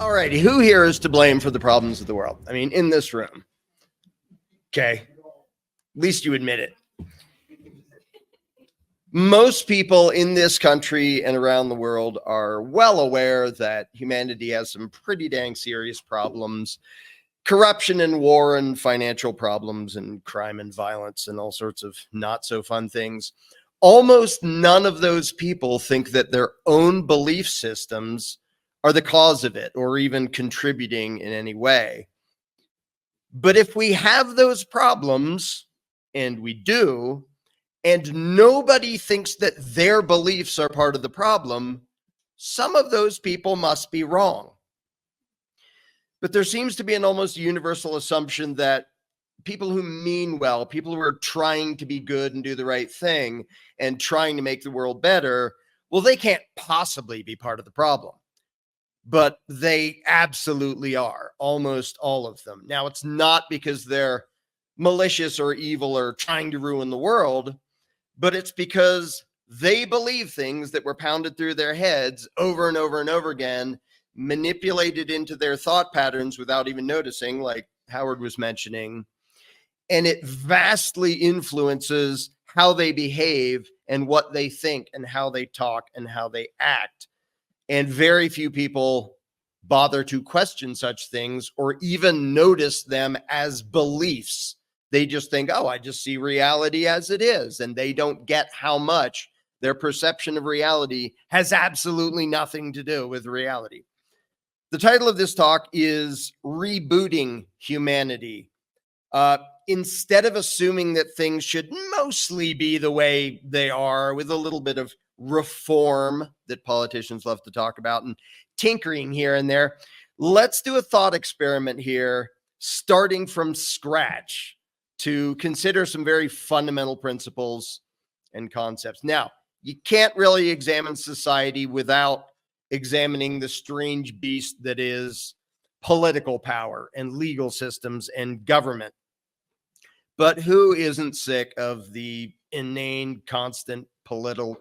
All righty, who here is to blame for the problems of the world? I mean, in this room. Okay, at least you admit it. Most people in this country and around the world are well aware that humanity has some pretty dang serious problems. Corruption and war and financial problems and crime and violence and all sorts of not so fun things. Almost none of those people think that their own belief systems are the cause of it or even contributing in any way. But if we have those problems, and we do, and nobody thinks that their beliefs are part of the problem, some of those people must be wrong. But there seems to be an almost universal assumption that people who mean well, people who are trying to be good and do the right thing and trying to make the world better, well, they can't possibly be part of the problem. But they absolutely are, almost all of them. Now, it's not because they're malicious or evil or trying to ruin the world, but it's because they believe things that were pounded through their heads over and over and over again, manipulated into their thought patterns without even noticing, like Howard was mentioning. And it vastly influences how they behave and what they think and how they talk and how they act. And very few people bother to question such things or even notice them as beliefs. They just think, oh, I just see reality as it is. And they don't get how much their perception of reality has absolutely nothing to do with reality. The title of this talk is Rebooting Humanity. Instead of assuming that things should mostly be the way they are with a little bit of reform that politicians love to talk about and tinkering here and there, let's do a thought experiment here, starting from scratch to consider some very fundamental principles and concepts. Now, you can't really examine society without examining the strange beast that is political power and legal systems and government. But who isn't sick of the inane, constant political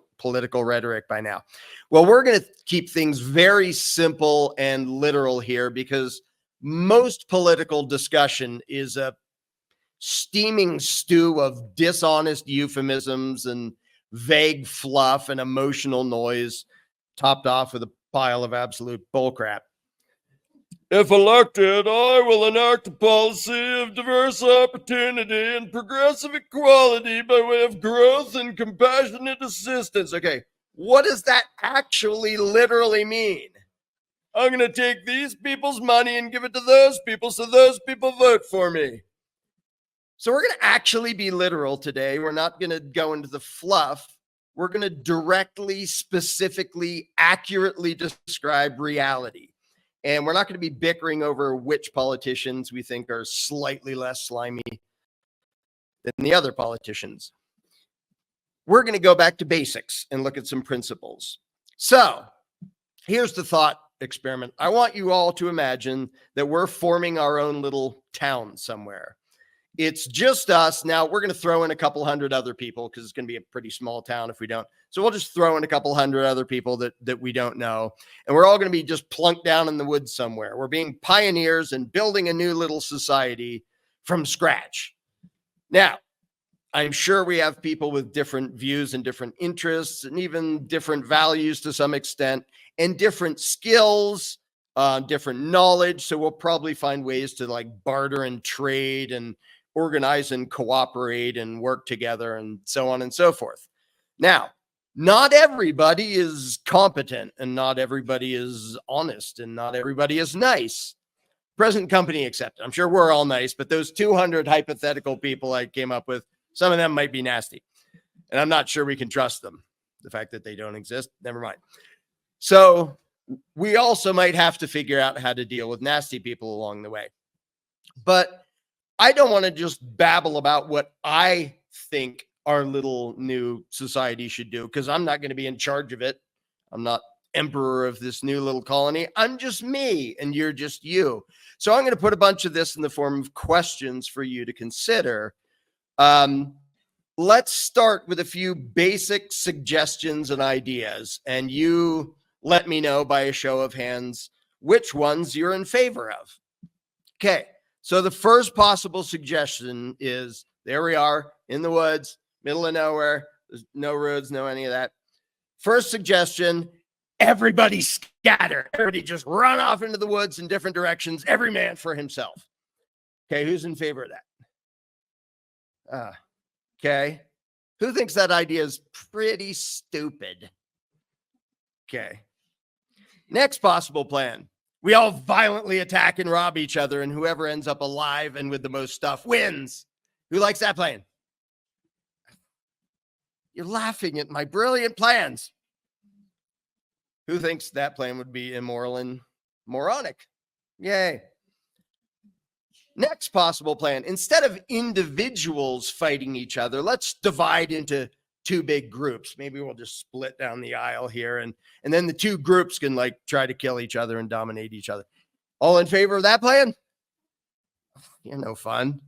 rhetoric by now? Well, we're going to keep things very simple and literal here because most political discussion is a steaming stew of dishonest euphemisms and vague fluff and emotional noise, topped off with a pile of absolute bullcrap. If elected, I will enact a policy of diverse opportunity and progressive equality by way of growth and compassionate assistance. Okay, what does that actually literally mean? I'm going to take these people's money and give it to those people so those people vote for me. So we're going to actually be literal today. We're not going to go into the fluff. We're going to directly, specifically, accurately describe reality. And we're not going to be bickering over which politicians we think are slightly less slimy than the other politicians. We're going to go back to basics and look at some principles. So here's the thought experiment. I want you all to imagine that we're forming our own little town somewhere. It's just us. Now we're going to throw in a couple hundred other people because it's going to be a pretty small town if we don't. So we'll just throw in a couple hundred other people that we don't know. And we're all going to be just plunked down in the woods somewhere. We're being pioneers and building a new little society from scratch. Now, I'm sure we have people with different views and different interests and even different values to some extent and different skills, different knowledge. So we'll probably find ways to like barter and trade and organize and cooperate and work together and so on and so forth. Now, not everybody is competent and not everybody is honest and not everybody is nice. Present company accepted. I'm sure we're all nice, but those 200 hypothetical people I came up with, some of them might be nasty. And I'm not sure we can trust them. The fact that they don't exist, never mind. So we also might have to figure out how to deal with nasty people along the way. But I don't want to just babble about what I think our little new society should do, because I'm not going to be in charge of it. I'm not emperor of this new little colony. I'm just me and you're just you. So I'm going to put a bunch of this in the form of questions for you to consider. Let's start with a few basic suggestions and ideas, and you let me know by a show of hands which ones you're in favor of. Okay, so the first possible suggestion is, there we are in the woods, middle of nowhere. There's no roads, no any of that. First suggestion, everybody scatter. Everybody just run off into the woods in different directions, every man for himself. Okay, who's in favor of that? Okay. Who thinks that idea is pretty stupid? Okay. Next possible plan. We all violently attack and rob each other, and whoever ends up alive and with the most stuff wins. Who likes that plan? You're laughing at my brilliant plans. Who thinks that plan would be immoral and moronic? Yay. Next possible plan. Instead of individuals fighting each other, let's divide into two big groups. Maybe we'll just split down the aisle here, and then the two groups can like try to kill each other and dominate each other. All in favor of that plan? You're no fun.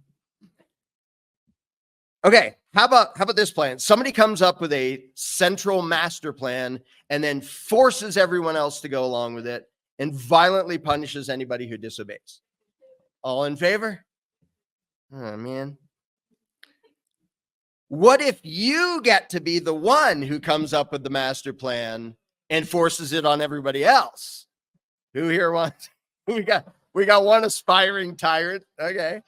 Okay, how about this plan? Somebody comes up with a central master plan and then forces everyone else to go along with it and violently punishes anybody who disobeys. All in favor? Oh, man. What if you get to be the one who comes up with the master plan and forces it on everybody else? Who here wants? We got one aspiring tyrant. Okay.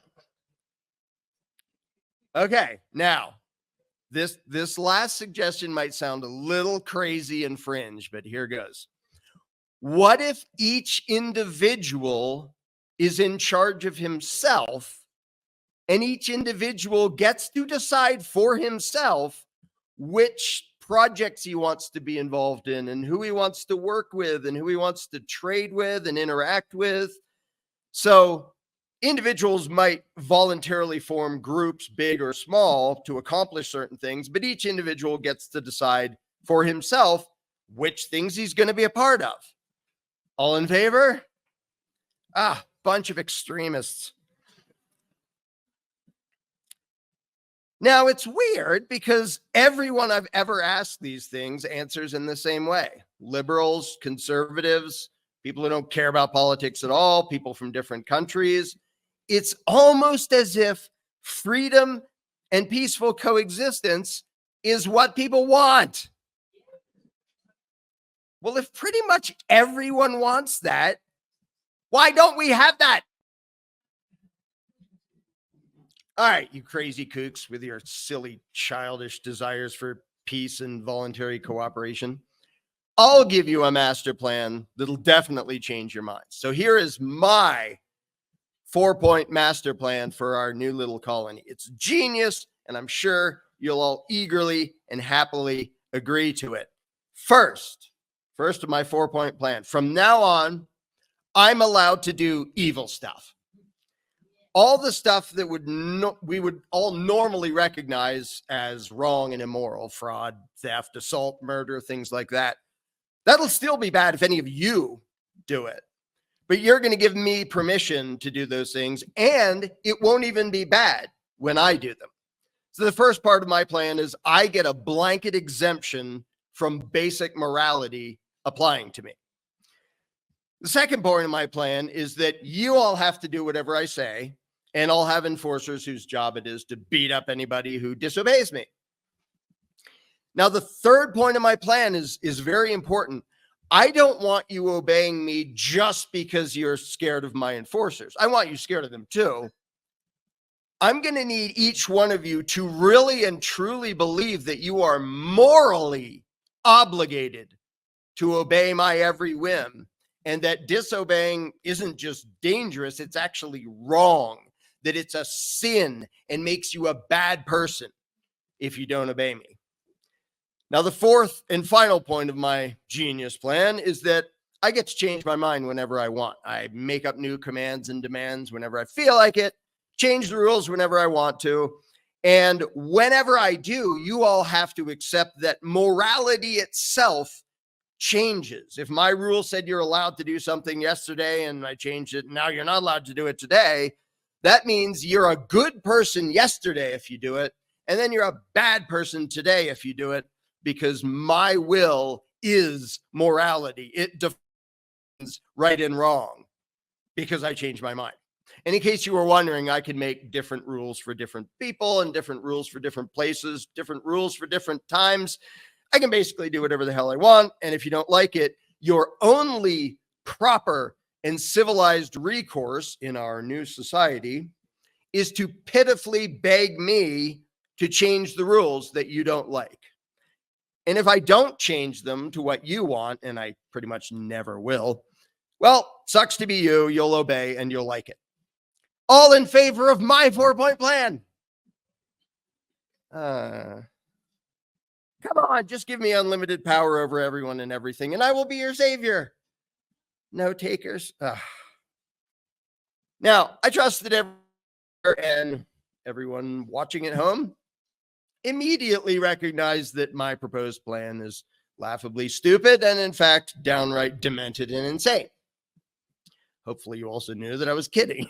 Okay. Now, this last suggestion might sound a little crazy and fringe, but here goes. What if each individual is in charge of himself, and each individual gets to decide for himself which projects he wants to be involved in and who he wants to work with and who he wants to trade with and interact with? So individuals might voluntarily form groups, big or small, to accomplish certain things, but each individual gets to decide for himself which things he's going to be a part of. All in favor? Bunch of extremists. Now, it's weird because everyone I've ever asked these things answers in the same way. Liberals, conservatives, people who don't care about politics at all, people from different countries. It's almost as if freedom and peaceful coexistence is what people want. Well, if pretty much everyone wants that, why don't we have that? All right, you crazy kooks with your silly, childish desires for peace and voluntary cooperation. I'll give you a master plan that'll definitely change your mind. So here is my 4-point master plan for our new little colony. It's genius, and I'm sure you'll all eagerly and happily agree to it. First of my 4-point plan. From now on, I'm allowed to do evil stuff. All the stuff that we would all normally recognize as wrong and immoral, fraud, theft, assault, murder, things like that. That'll still be bad if any of you do it. But you're going to give me permission to do those things, and it won't even be bad when I do them. So the first part of my plan is I get a blanket exemption from basic morality applying to me. The second part of my plan is that you all have to do whatever I say, and I'll have enforcers whose job it is to beat up anybody who disobeys me. Now, the third point of my plan is very important. I don't want you obeying me just because you're scared of my enforcers. I want you scared of them too. I'm going to need each one of you to really and truly believe that you are morally obligated to obey my every whim, and that disobeying isn't just dangerous, it's actually wrong, that it's a sin and makes you a bad person if you don't obey me. Now, the fourth and final point of my genius plan is that I get to change my mind whenever I want. I make up new commands and demands whenever I feel like it, change the rules whenever I want to. And whenever I do, you all have to accept that morality itself changes. If my rule said you're allowed to do something yesterday and I changed it, now you're not allowed to do it today, that means you're a good person yesterday if you do it, and then you're a bad person today if you do it, because my will is morality. It defines right and wrong because I changed my mind. And in case you were wondering, I can make different rules for different people and different rules for different places, different rules for different times. I can basically do whatever the hell I want. And if you don't like it, your only proper and civilized recourse in our new society is to pitifully beg me to change the rules that you don't like. And if I don't change them to what you want, and I pretty much never will, well, sucks to be you. You'll obey and you'll like it. All in favor of my 4-point plan. Come on, just give me unlimited power over everyone and everything, and I will be your savior. No takers. Now, I trust that everyone watching at home immediately recognized that my proposed plan is laughably stupid and, in fact, downright demented and insane. Hopefully, you also knew that I was kidding.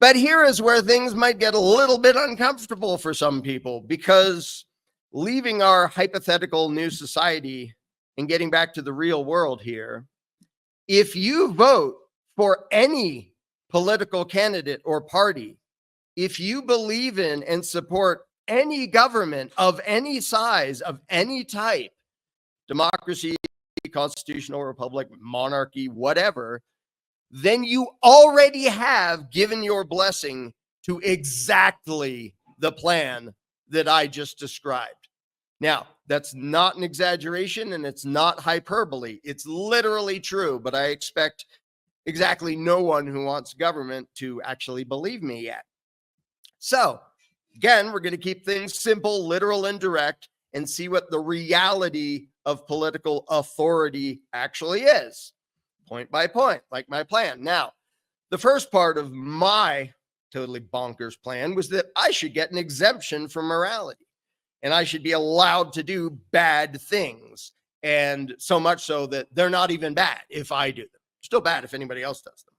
But here is where things might get a little bit uncomfortable for some people, because leaving our hypothetical new society and getting back to the real world here, if you vote for any political candidate or party, if you believe in and support any government of any size, of any type, democracy, constitutional republic, monarchy, whatever, then you already have given your blessing to exactly the plan that I just described. Now, that's not an exaggeration and it's not hyperbole. It's literally true, but I expect exactly no one who wants government to actually believe me yet. So, again, we're going to keep things simple, literal, and direct, and see what the reality of political authority actually is, point by point, like my plan. Now, the first part of my totally bonkers plan was that I should get an exemption from morality, and I should be allowed to do bad things, and so much so that they're not even bad if I do them. Still bad if anybody else does them.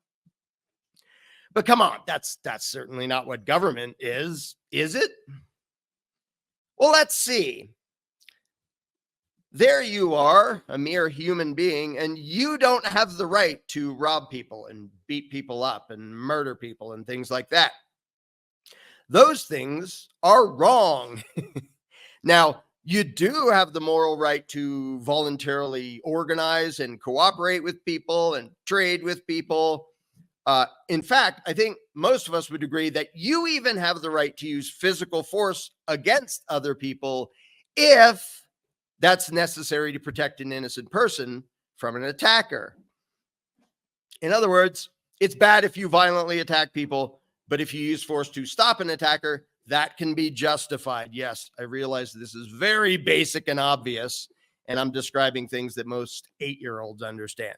But come on, that's certainly not what government is it? Well, let's see. There you are, a mere human being, and you don't have the right to rob people and beat people up and murder people and things like that. Those things are wrong. Now, you do have the moral right to voluntarily organize and cooperate with people and trade with people. In fact, I think most of us would agree that you even have the right to use physical force against other people if that's necessary to protect an innocent person from an attacker. In other words, it's bad if you violently attack people, but if you use force to stop an attacker, that can be justified. Yes, I realize this is very basic and obvious, and I'm describing things that most 8-year-olds understand.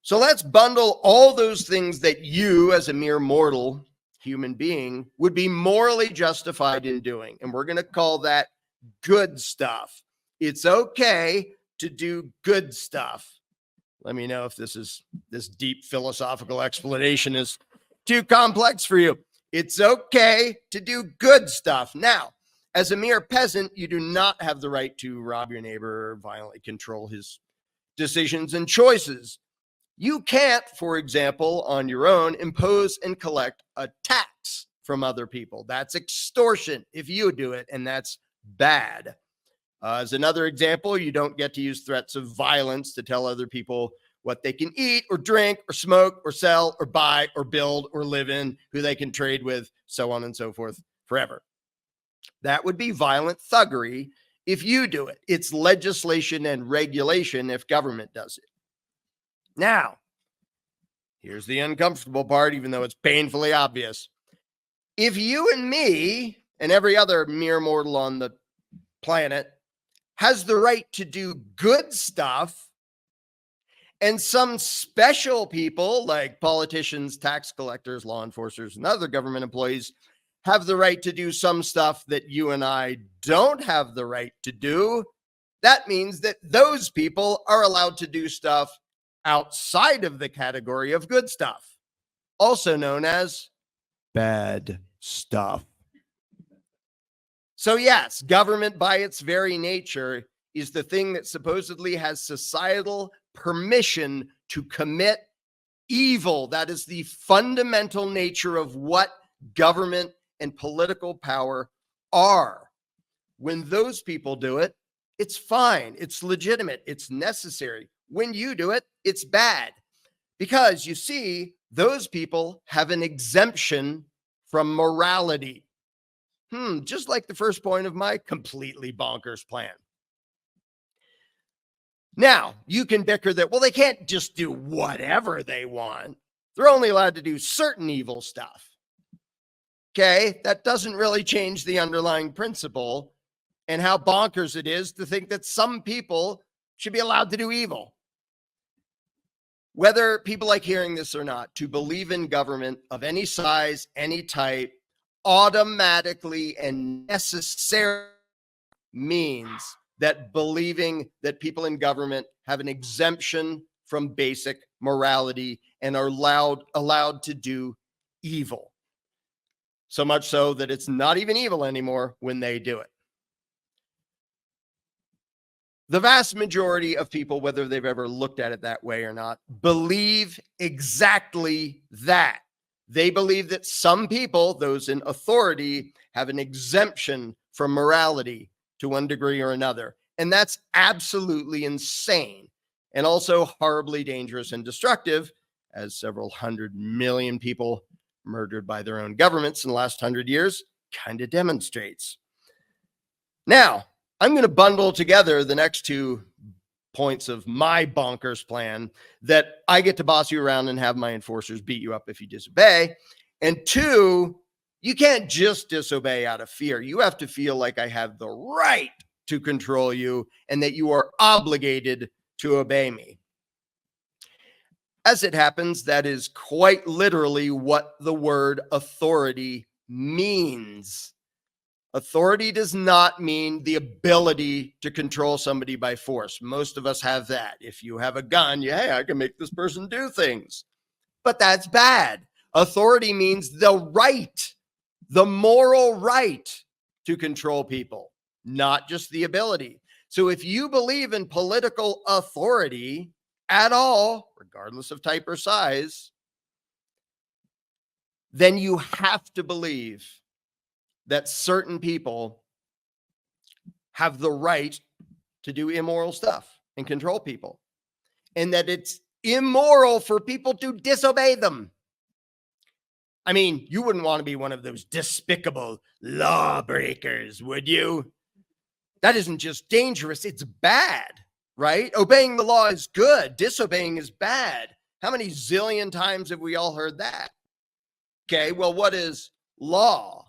So let's bundle all those things that you, as a mere mortal human being, would be morally justified in doing. And we're going to call that good stuff. It's okay to do good stuff. Let me know if this deep philosophical explanation is too complex for you. It's okay to do good stuff. Now, as a mere peasant, you do not have the right to rob your neighbor or violently control his decisions and choices. You can't, for example, on your own, impose and collect a tax from other people. That's extortion if you do it, and that's bad. As another example, you don't get to use threats of violence to tell other people what they can eat or drink or smoke or sell or buy or build or live in, who they can trade with, so on and so forth forever. That would be violent thuggery if you do it. It's legislation and regulation if government does it. Now, here's the uncomfortable part, even though it's painfully obvious. If you and me and every other mere mortal on the planet has the right to do good stuff, and some special people like politicians, tax collectors, law enforcers, and other government employees have the right to do some stuff that you and I don't have the right to do, that means that those people are allowed to do stuff outside of the category of good stuff, also known as bad stuff. So yes, government by its very nature is the thing that supposedly has societal permission to commit evil. That is the fundamental nature of what government and political power are. When those people do it, it's fine, it's legitimate, it's necessary. When you do it, it's bad. Because you see, those people have an exemption from morality. Just like the first point of my completely bonkers plan. Now, you can bicker that, well, they can't just do whatever they want. They're only allowed to do certain evil stuff. Okay, that doesn't really change the underlying principle and how bonkers it is to think that some people should be allowed to do evil. Whether people like hearing this or not, to believe in government of any size, any type, automatically and necessarily means that believing that people in government have an exemption from basic morality and are allowed to do evil. So much so that it's not even evil anymore when they do it. The vast majority of people, whether they've ever looked at it that way or not, believe exactly that. They believe that some people, those in authority, have an exemption from morality to one degree or another. And that's absolutely insane and also horribly dangerous and destructive, as several 100 million people murdered by their own governments in the last 100 years kind of demonstrates. Now, I'm going to bundle together the next 2 points of my bonkers plan that I get to boss you around and have my enforcers beat you up if you disobey. And 2, you can't just disobey out of fear. You have to feel like I have the right to control you and that you are obligated to obey me. As it happens, that is quite literally what the word authority means. Authority does not mean the ability to control somebody by force. Most of us have that. If you have a gun, hey, I can make this person do things. But that's bad. Authority means the right, the moral right to control people, not just the ability. So if you believe in political authority at all, regardless of type or size, then you have to believe that certain people have the right to do immoral stuff and control people, and that it's immoral for people to disobey them. I mean, you wouldn't want to be one of those despicable lawbreakers, would you? That isn't just dangerous, it's bad, right? Obeying the law is good, disobeying is bad. How many zillion times have we all heard that? Okay, well, what is law?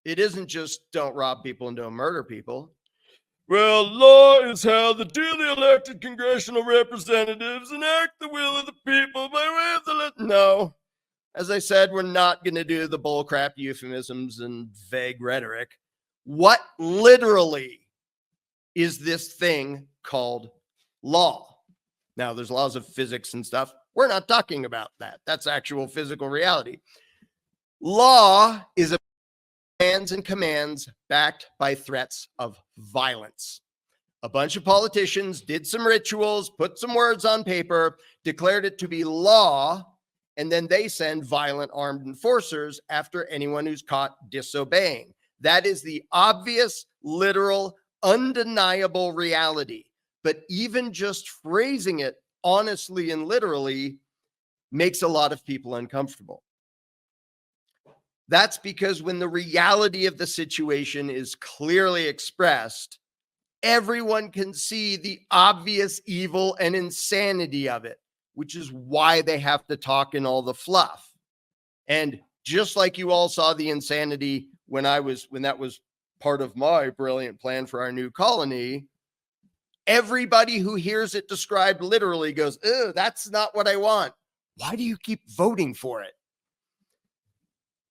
It isn't just don't rob people and don't murder people. Well, law is how the duly elected congressional representatives enact the will of the people by way of the... No. As I said, we're not going to do the bullcrap euphemisms and vague rhetoric. What literally is this thing called law? Now, there's laws of physics and stuff. We're not talking about that. That's actual physical reality. Law is a and commands backed by threats of violence. A bunch of politicians did some rituals, put some words on paper, declared it to be law, and then they send violent armed enforcers after anyone who's caught disobeying. That is the obvious, literal, undeniable reality. But even just phrasing it honestly and literally makes a lot of people uncomfortable. That's because when the reality of the situation is clearly expressed, everyone can see the obvious evil and insanity of it, which is why they have to talk in all the fluff. And just like you all saw the insanity when that was part of my brilliant plan for our new colony, everybody who hears it described literally goes, "Ew, that's not what I want. Why do you keep voting for it?"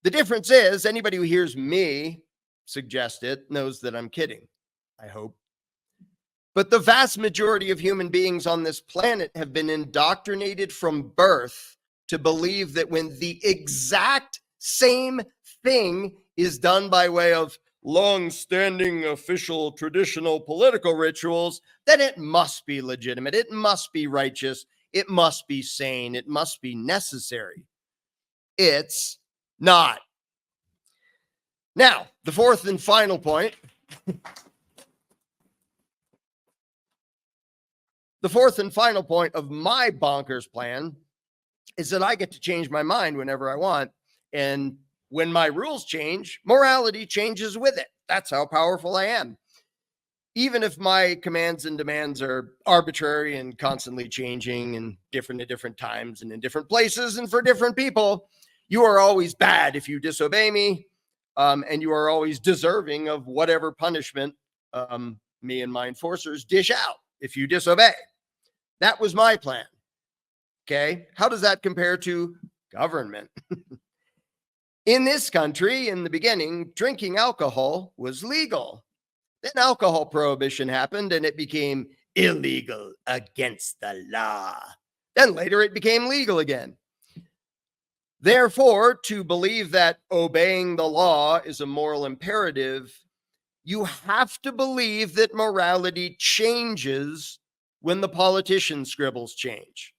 The difference is anybody who hears me suggest it knows that I'm kidding, I hope. But the vast majority of human beings on this planet have been indoctrinated from birth to believe that when the exact same thing is done by way of long-standing official traditional political rituals, then it must be legitimate. It must be righteous. It must be sane. It must be necessary. It's not. Now, the fourth and final point. The fourth and final point of my bonkers plan is that I get to change my mind whenever I want. And when my rules change, morality changes with it. That's how powerful I am. Even if my commands and demands are arbitrary and constantly changing and different at different times and in different places and for different people, you are always bad if you disobey me, and you are always deserving of whatever punishment me and my enforcers dish out if you disobey. That was my plan. Okay. How does that compare to government? In this country, in the beginning, drinking alcohol was legal. Then alcohol prohibition happened and it became illegal, against the law. Then later it became legal again. Therefore, to believe that obeying the law is a moral imperative, you have to believe that morality changes when the politician scribbles change.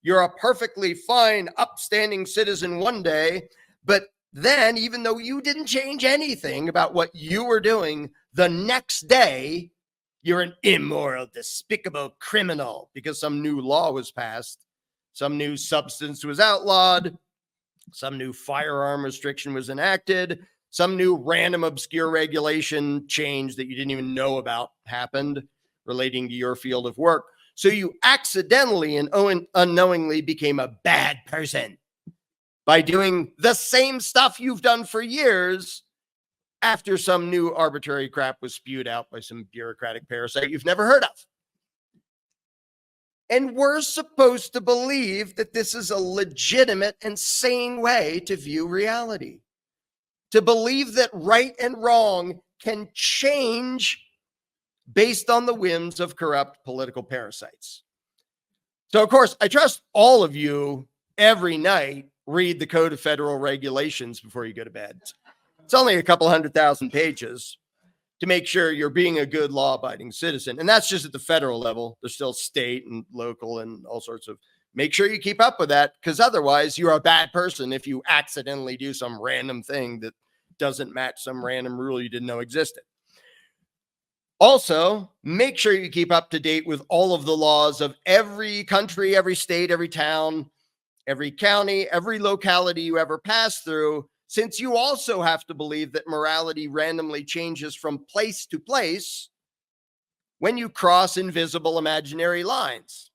You're a perfectly fine, upstanding citizen one day, but then, even though you didn't change anything about what you were doing, the next day, you're an immoral, despicable criminal because some new law was passed, some new substance was outlawed, some new firearm restriction was enacted, some new random obscure regulation change that you didn't even know about happened relating to your field of work. So you accidentally and unknowingly became a bad person by doing the same stuff you've done for years after some new arbitrary crap was spewed out by some bureaucratic parasite you've never heard of. And we're supposed to believe that this is a legitimate and sane way to view reality. To believe that right and wrong can change based on the whims of corrupt political parasites. So, of course, I trust all of you every night read the Code of Federal Regulations before you go to bed. It's only a couple 100,000 pages to make sure you're being a good law-abiding citizen. And that's just at the federal level. There's still state and local and all sorts of, make sure you keep up with that, because otherwise you're a bad person if you accidentally do some random thing that doesn't match some random rule you didn't know existed. Also, make sure you keep up to date with all of the laws of every country, every state, every town, every county, every locality you ever pass through, since you also have to believe that morality randomly changes from place to place when you cross invisible imaginary lines.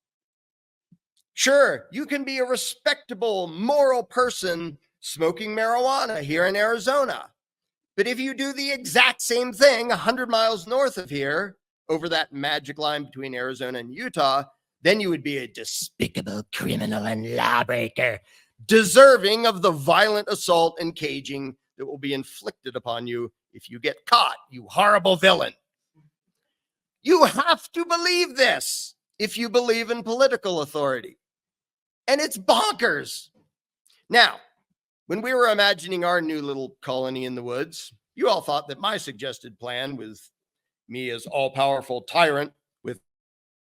Sure, you can be a respectable, moral person smoking marijuana here in Arizona. But if you do the exact same thing 100 miles north of here, over that magic line between Arizona and Utah, then you would be a despicable criminal and lawbreaker, deserving of the violent assault and caging that will be inflicted upon you if you get caught, you horrible villain. You have to believe this if you believe in political authority. And it's bonkers. Now, when we were imagining our new little colony in the woods, you all thought that my suggested plan with me as all-powerful tyrant with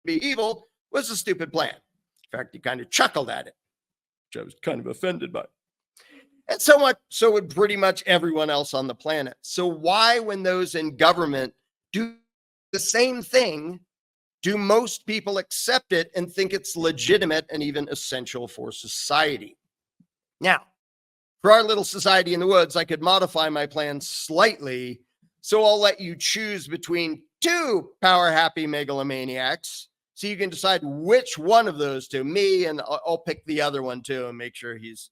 be evil was a stupid plan. In fact, you kind of chuckled at it, which I was kind of offended by. And so would pretty much everyone else on the planet. So why, when those in government do the same thing, do most people accept it and think it's legitimate and even essential for society? Now, for our little society in the woods, I could modify my plan slightly, so I'll let you choose between two power-happy megalomaniacs, so you can decide which one of those two, me, and I'll pick the other one too and make sure he's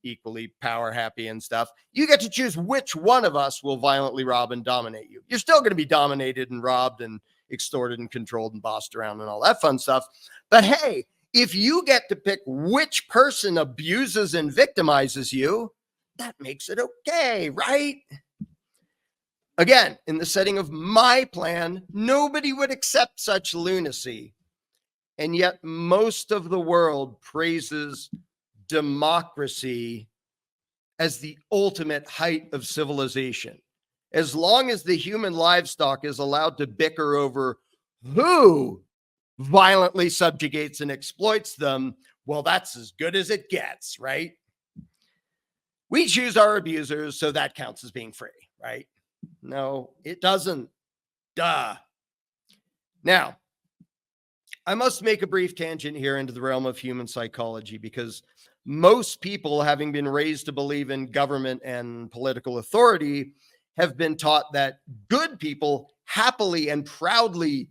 equally power-happy and stuff. You get to choose which one of us will violently rob and dominate you. You're still going to be dominated and robbed and extorted and controlled and bossed around and all that fun stuff. But hey, if you get to pick which person abuses and victimizes you, that makes it okay, right? Again, in the setting of my plan, nobody would accept such lunacy. And yet most of the world praises democracy as the ultimate height of civilization. as long as the human livestock is allowed to bicker over who violently subjugates and exploits them, well, that's as good as it gets, right? We choose our abusers, so that counts as being free, right? No, it doesn't. Duh. Now, I must make a brief tangent here into the realm of human psychology, because most people, having been raised to believe in government and political authority, have been taught that good people happily and proudly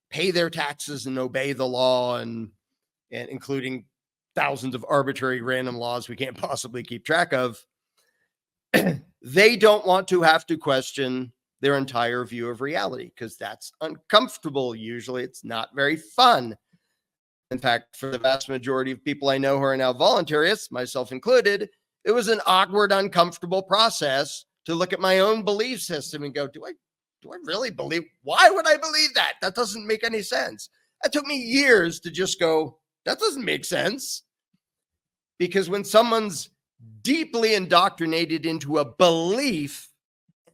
pay their taxes and obey the law, and including thousands of arbitrary random laws we can't possibly keep track of. They don't want to have to question their entire view of reality, because that's uncomfortable. Usually it's not very fun. In fact, for the vast majority of people I know who are now voluntarists, myself included, it was an awkward, uncomfortable process to look at my own belief system and go, do I really believe? Why would I believe that? That doesn't make any sense. It took me years to just go, that doesn't make sense. Because when someone's deeply indoctrinated into a belief,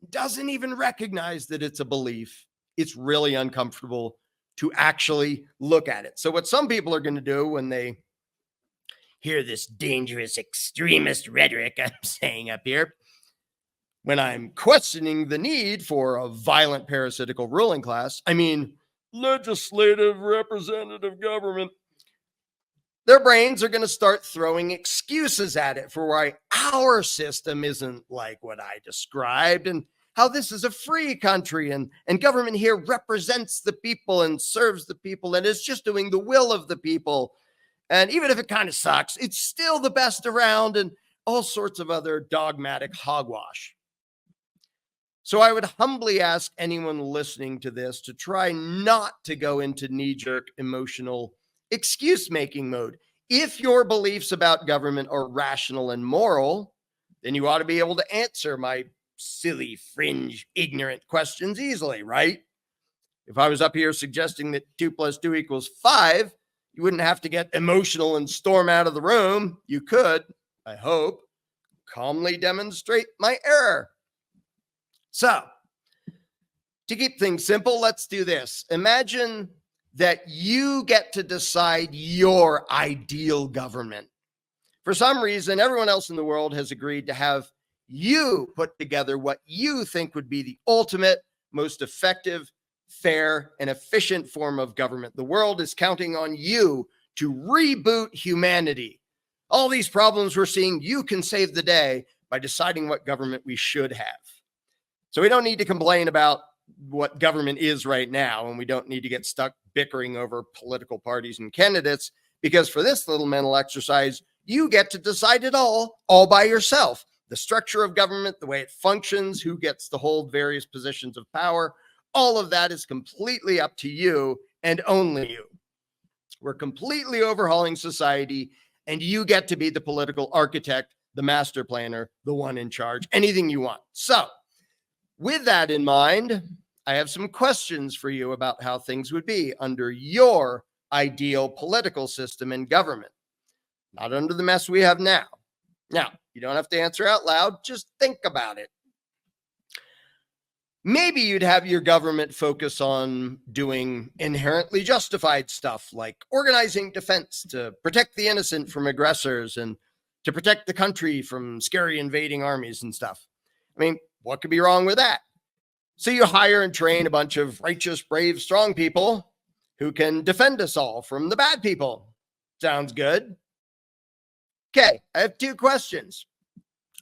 doesn't even recognize that it's a belief, it's really uncomfortable to actually look at it. So what some people are going to do when they hear this dangerous extremist rhetoric I'm saying up here, when I'm questioning the need for a violent parasitical ruling class, I mean legislative representative government, their brains are going to start throwing excuses at it for why our system isn't like what I described, and how this is a free country, and government here represents the people and serves the people and is just doing the will of the people. And even if it kind of sucks, it's still the best around, and all sorts of other dogmatic hogwash. So I would humbly ask anyone listening to this to try not to go into knee-jerk emotional excuse-making mode. If your beliefs about government are rational and moral, then you ought to be able to answer my silly, fringe, ignorant questions easily, right? If I was up here suggesting that 2 + 2 = 5, you wouldn't have to get emotional and storm out of the room. You could, I hope, calmly demonstrate my error. So, to keep things simple, let's do this. Imagine that you get to decide your ideal government. For some reason, everyone else in the world has agreed to have you put together what you think would be the ultimate, most effective, fair, and efficient form of government. The world is counting on you to reboot humanity. All these problems we're seeing, you can save the day by deciding what government we should have. So we don't need to complain about what government is right now, and we don't need to get stuck bickering over political parties and candidates, because for this little mental exercise, you get to decide it all by yourself. The structure of government, the way it functions, who gets to hold various positions of power, all of that is completely up to you and only you. We're completely overhauling society, and you get to be the political architect, the master planner, the one in charge, anything you want. So, with that in mind, I have some questions for you about how things would be under your ideal political system and government, not under the mess we have now. Now, you don't have to answer out loud, just think about it. Maybe you'd have your government focus on doing inherently justified stuff like organizing defense to protect the innocent from aggressors and to protect the country from scary invading armies and stuff. I mean, what could be wrong with that? So you hire and train a bunch of righteous, brave, strong people who can defend us all from the bad people. Sounds good. Okay, I have 2 questions.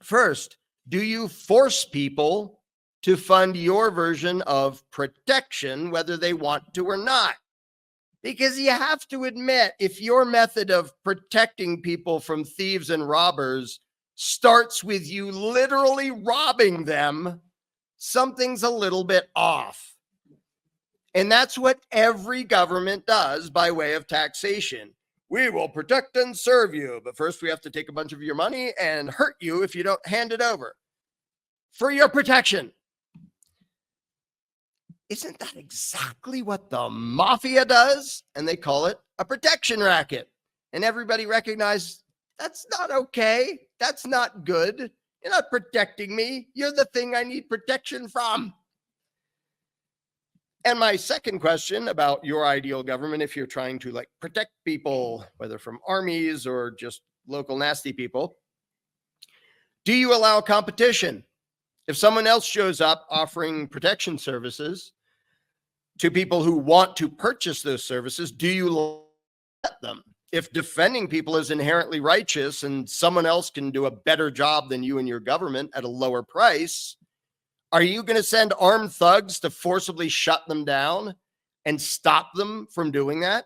First, do you force people to fund your version of protection, whether they want to or not? Because you have to admit, if your method of protecting people from thieves and robbers starts with you literally robbing them, something's a little bit off. And that's what every government does by way of taxation. We will protect and serve you, but first we have to take a bunch of your money and hurt you if you don't hand it over for your protection. Isn't that exactly what the mafia does? And they call it a protection racket. And everybody recognizes that's not okay. That's not good. You're not protecting me. You're the thing I need protection from. And my second question about your ideal government, if you're trying to like protect people, whether from armies or just local nasty people, do you allow competition? If someone else shows up offering protection services to people who want to purchase those services, do you let them? If defending people is inherently righteous and someone else can do a better job than you and your government at a lower price, are you going to send armed thugs to forcibly shut them down and stop them from doing that?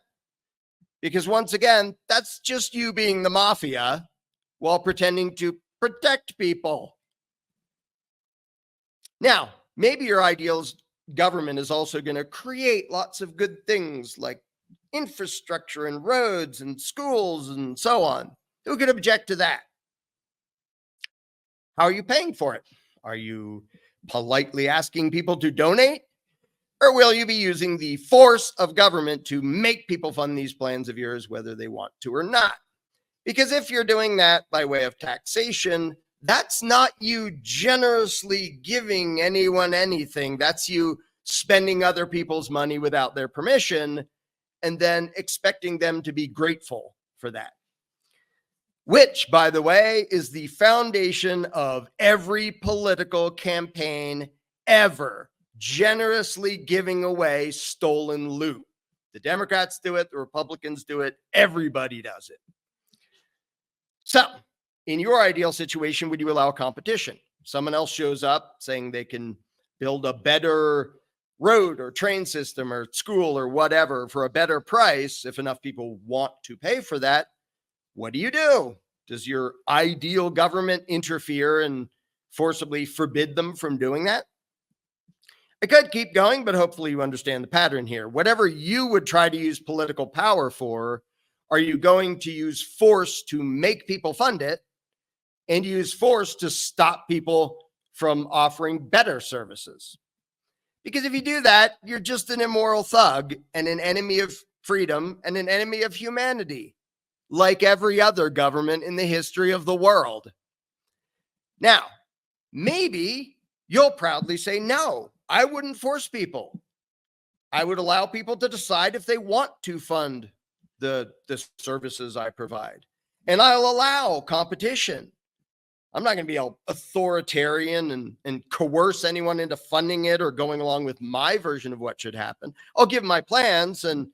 Because once again, that's just you being the mafia while pretending to protect people. Now, maybe your ideal government is also going to create lots of good things like infrastructure and roads and schools and so on. Who could object to that? How are you paying for it? Are you politely asking people to donate? Or will you be using the force of government to make people fund these plans of yours, whether they want to or not? Because if you're doing that by way of taxation, that's not you generously giving anyone anything. That's you spending other people's money without their permission and then expecting them to be grateful for that. Which, by the way, is the foundation of every political campaign ever, generously giving away stolen loot. The Democrats do it, the Republicans do it, everybody does it. So, in your ideal situation, would you allow competition? Someone else shows up saying they can build a better road or train system or school or whatever for a better price. If enough people want to pay for that, what do? Does your ideal government interfere and forcibly forbid them from doing that? I could keep going, but hopefully you understand the pattern here. Whatever you would try to use political power for, are you going to use force to make people fund it and use force to stop people from offering better services? Because if you do that, you're just an immoral thug and an enemy of freedom and an enemy of humanity, like every other government in the history of the world. Now, maybe you'll proudly say, no, I wouldn't force people. I would allow people to decide if they want to fund the services I provide. And I'll allow competition. I'm not going to be authoritarian and coerce anyone into funding it or going along with my version of what should happen. I'll give my plans and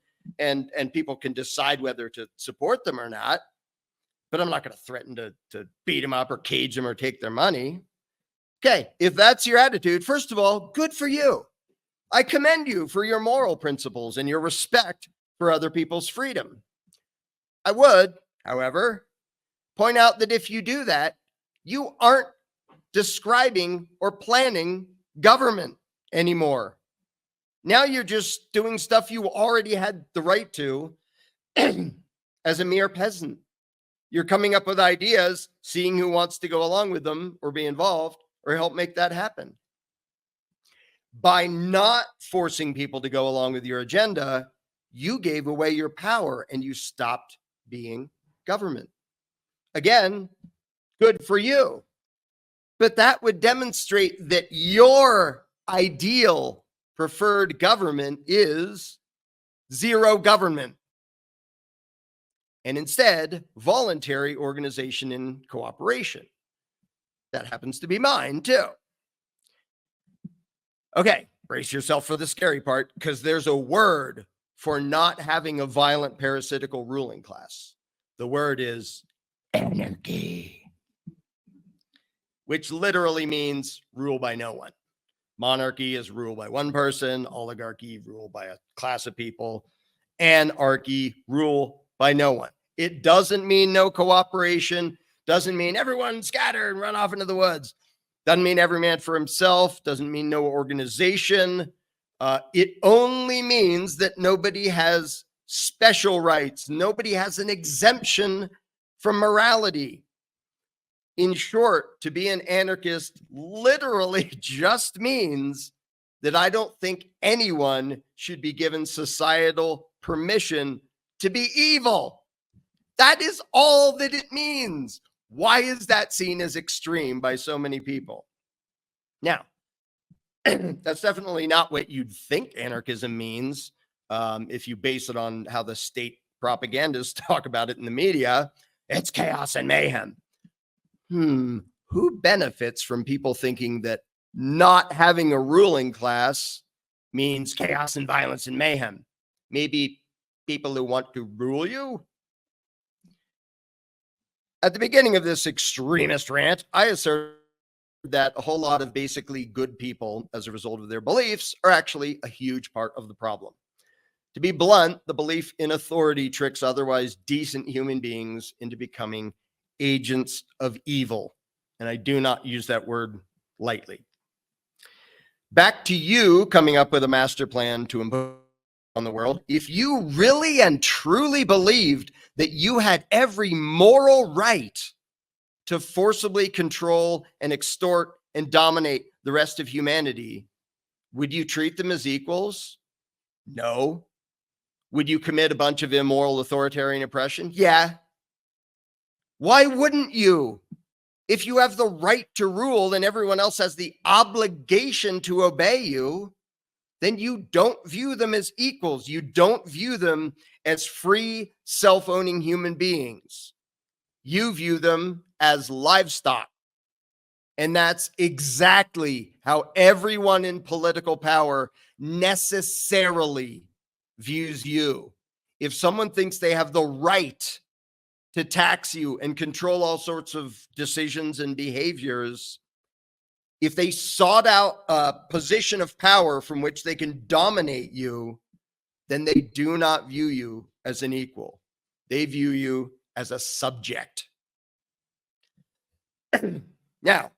people can decide whether to support them or not. But I'm not going to threaten to beat them up or cage them or take their money. Okay, if that's your attitude, first of all, good for you. I commend you for your moral principles and your respect for other people's freedom. I would, however, point out that if you do that, you aren't describing or planning government anymore. Now you're just doing stuff you already had the right to as a mere peasant. You're coming up with ideas, seeing who wants to go along with them or be involved or help make that happen. By not forcing people to go along with your agenda, you gave away your power and you stopped being government. Again, good for you. But that would demonstrate that your ideal preferred government is zero government. And instead, voluntary organization and cooperation. That happens to be mine too. Okay, brace yourself for the scary part, because there's a word for not having a violent parasitical ruling class. The word is anarchy, which literally means rule by no one. Monarchy is rule by one person, oligarchy rule by a class of people, anarchy rule by no one. It doesn't mean no cooperation, doesn't mean everyone scatter and run off into the woods. Doesn't mean every man for himself, doesn't mean no organization. It only means that nobody has special rights. Nobody has an exemption from morality. In short, to be an anarchist literally just means that I don't think anyone should be given societal permission to be evil. That is all that it means. Why is that seen as extreme by so many people? Now, that's definitely not what you'd think anarchism means if you base it on how the state propagandists talk about it in the media. It's chaos and mayhem. Who benefits from people thinking that not having a ruling class means chaos and violence and mayhem? Maybe people who want to rule you? At the beginning of this extremist rant, I asserted that a whole lot of basically good people, as a result of their beliefs, are actually a huge part of the problem. To be blunt, the belief in authority tricks otherwise decent human beings into becoming agents of evil. And I do not use that word lightly. Back to you coming up with a master plan to impose on the world. If you really and truly believed that you had every moral right to forcibly control and extort and dominate the rest of humanity, would you treat them as equals? No. Would you commit a bunch of immoral authoritarian oppression? Yeah. Why wouldn't you? If you have the right to rule and everyone else has the obligation to obey you, then you don't view them as equals. You don't view them as free, self-owning human beings. You view them as livestock. And that's exactly how everyone in political power necessarily views you. If someone thinks they have the right to tax you and control all sorts of decisions and behaviors, if they sought out a position of power from which they can dominate you, then they do not view you as an equal. They view you as a subject. Now,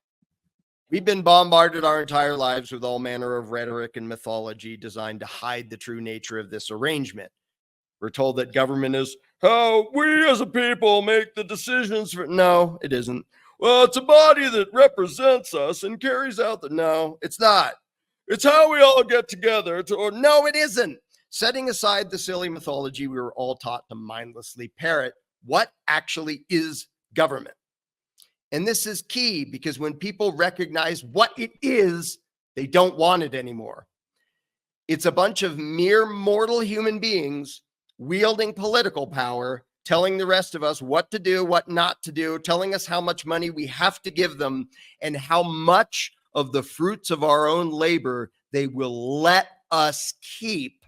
we've been bombarded our entire lives with all manner of rhetoric and mythology designed to hide the true nature of this arrangement. We're told that government is how we as a people make the decisions for. No, it isn't. Well, it's a body that represents us and carries out the. No, it's not. It's how we all get together to. Or no, it isn't. Setting aside the silly mythology we were all taught to mindlessly parrot, what actually is government? And this is key because when people recognize what it is, they don't want it anymore. It's a bunch of mere mortal human beings wielding political power, telling the rest of us what to do, what not to do, telling us how much money we have to give them, and how much of the fruits of our own labor they will let us keep,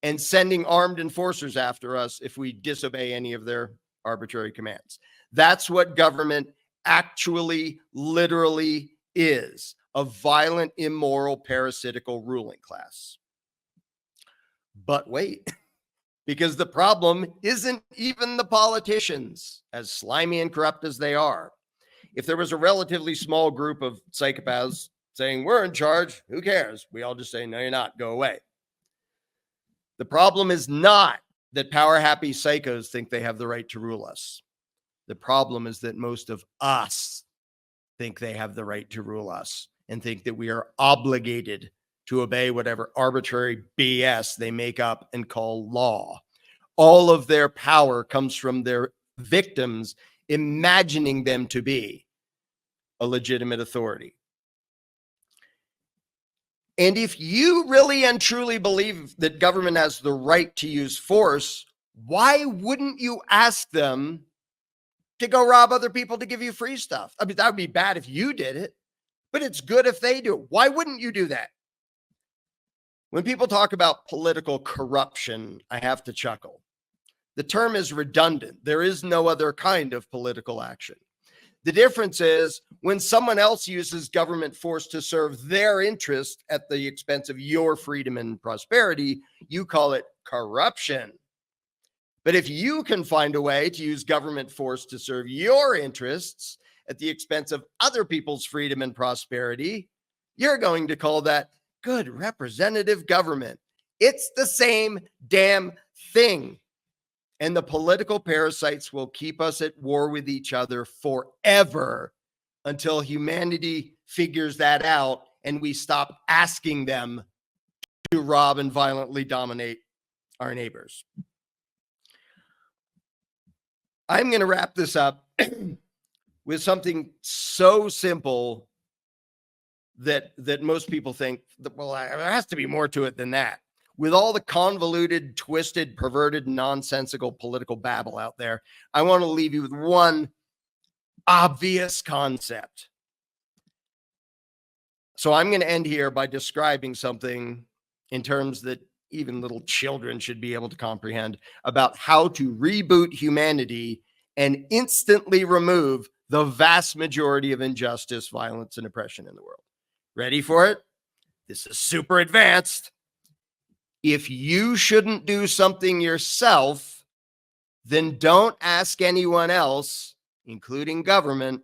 and sending armed enforcers after us if we disobey any of their arbitrary commands. That's what government actually, literally is: a violent, immoral, parasitical ruling class. But wait, because the problem isn't even the politicians, as slimy and corrupt as they are. If there was a relatively small group of psychopaths saying, we're in charge, who cares? We all just say, no, you're not, go away. The problem is not that power-happy psychos think they have the right to rule us. The problem is that most of us think they have the right to rule us and think that we are obligated to obey whatever arbitrary BS they make up and call law. All of their power comes from their victims imagining them to be a legitimate authority. And if you really and truly believe that government has the right to use force, why wouldn't you ask them to go rob other people to give you free stuff? I mean, that would be bad if you did it, but it's good if they do. Why wouldn't you do that? When people talk about political corruption, I have to chuckle. The term is redundant. There is no other kind of political action. The difference is when someone else uses government force to serve their interest at the expense of your freedom and prosperity, you call it corruption. But if you can find a way to use government force to serve your interests at the expense of other people's freedom and prosperity, you're going to call that good representative government. It's the same damn thing. And the political parasites will keep us at war with each other forever until humanity figures that out and we stop asking them to rob and violently dominate our neighbors. I'm going to wrap this up with something so simple that most people think that, well, there has to be more to it than that. With all the convoluted, twisted, perverted, nonsensical political babble out there, I want to leave you with one obvious concept. So I'm going to end here by describing something in terms that even little children should be able to comprehend about how to reboot humanity and instantly remove the vast majority of injustice, violence, and oppression in the world. Ready for it? This is super advanced. If you shouldn't do something yourself, then don't ask anyone else, including government,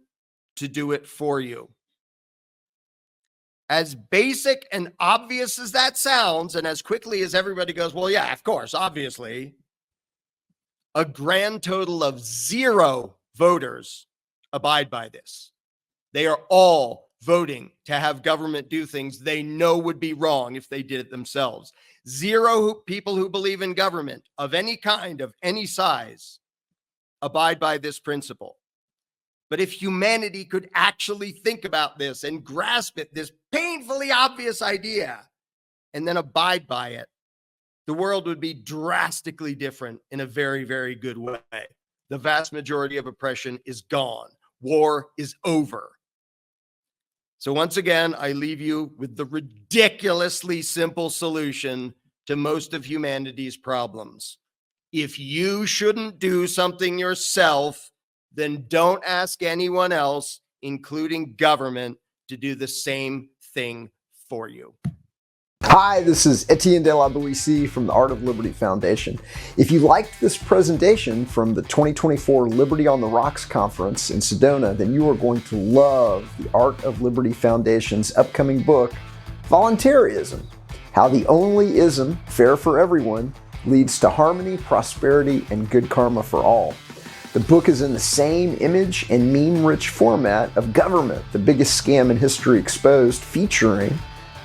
to do it for you. As basic and obvious as that sounds, and as quickly as everybody goes, well, yeah, of course, obviously, a grand total of 0 voters abide by this. They are all voting to have government do things they know would be wrong if they did it themselves. 0 people who believe in government of any kind, of any size, abide by this principle. But if humanity could actually think about this and grasp it, this painfully obvious idea, and then abide by it, the world would be drastically different in a very, very good way. The vast majority of oppression is gone. War is over. So once again, I leave you with the ridiculously simple solution to most of humanity's problems. If you shouldn't do something yourself, then don't ask anyone else, including government, to do the same thing for you. Hi, this is Etienne de la Boetie from the Art of Liberty Foundation. If you liked this presentation from the 2024 Liberty on the Rocks conference in Sedona, then you are going to love the Art of Liberty Foundation's upcoming book, Voluntarism: How the Only Ism, Fair for Everyone, Leads to Harmony, Prosperity, and Good Karma for All. The book is in the same image and meme-rich format of Government, the Biggest Scam in History Exposed, featuring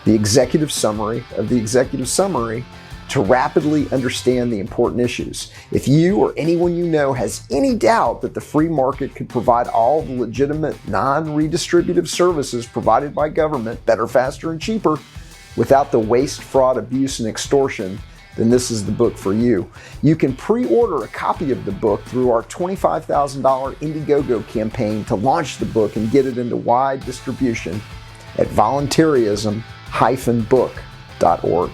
the executive summary of the executive summary to rapidly understand the important issues. If you or anyone you know has any doubt that the free market could provide all the legitimate, non-redistributive services provided by government better, faster, and cheaper without the waste, fraud, abuse, and extortion, then this is the book for you. You can pre-order a copy of the book through our $25,000 Indiegogo campaign to launch the book and get it into wide distribution at voluntarism-book.org.